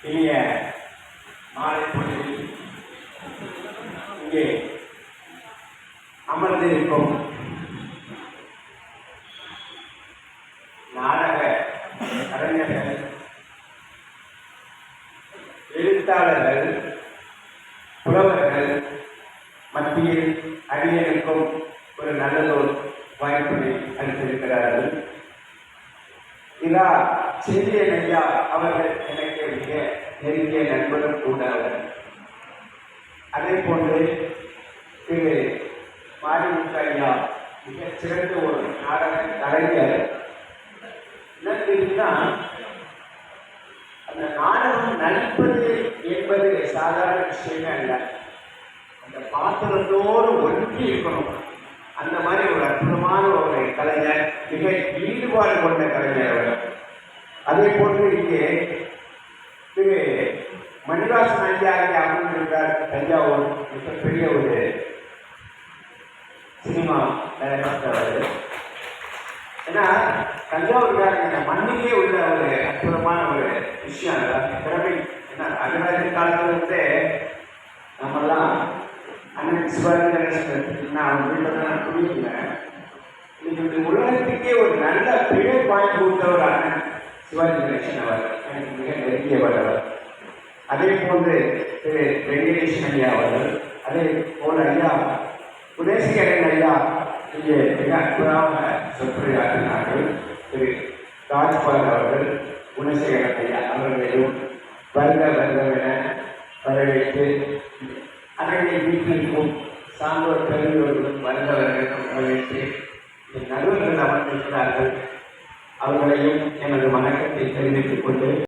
இனிய மாலை பொழுதில் இங்கே அமர்ந்திருக்கும் நாடக கலைஞர்கள், எழுத்தாளர்கள், புலவர்கள் மத்தியில் அடியனுக்கும் ஒரு நல்லதோர் வாய்ப்பினை அளித்திருக்கிறார்கள். இதா செல்லியன் ஐயா அவர்கள் எனக்கு மிக நெருங்கிய நண்பரும் கூட அவர். அதே போன்று திரு மாரிமுத்து ஐயா மிகச் சிறந்த ஒரு நாடக கலைஞர். என்னன்னா, அந்த நாடகம் நடிப்பது என்பது சாதாரண விஷயமே அல்ல. அந்த பாத்திரத்தோடு ஒன்றி இருக்கணும். அந்த மாதிரி ஒரு அற்புதமான ஒரு கலைஞர், மிக ஈடுபாடு கொண்ட கலைஞர் அவர். அதே போன்று இங்கே திரு மணிவாசன் ஐயா அமர்ந்திருக்கிறார். தஞ்சாவூர் மிகப்பெரிய ஒரு சினிமா டைரக்டர் அவர். ஏன்னா தஞ்சாவூர்காரங்க மண்ணிலே உள்ள ஒரு அற்புதமான ஒரு விஷயம் திறமை. ஏன்னா அகராஜ் காலத்துல இருந்தே நம்மெல்லாம் அண்ணன் சிவாஜி கணேசன் நான் வீட்டில் தான் புரியல. இன்னைக்கு உலகத்துக்கே ஒரு நல்ல பிழை வாங்கி கொடுத்தவர் அண்ணன் சிவாஜி கணேசன் அவர். எனக்கு மிக நெருங்கியவர் அவர். அதே போன்று திரு வெங்கடேசன் ஐயா அவர்கள், அதே போல ஐயா குணேசகரன் ஐயா இங்கே மிக அற்புதமாக சொற்பொழியாற்றினார்கள். திரு ராஜ்பால் அவர்கள், குணசேகரன் ஐயா அவர்களையும் வருக வருகவென வரவேற்று அவர்களை வீட்டிற்கும் சான்றோர் கல்வியோர்களும் வருந்தவர்களும் வரவேற்று நடுவர்கள் அமர்ந்திருக்கிறார்கள். அவர்களையும் எனது வணக்கத்தை தெரிவித்துக் கொண்டு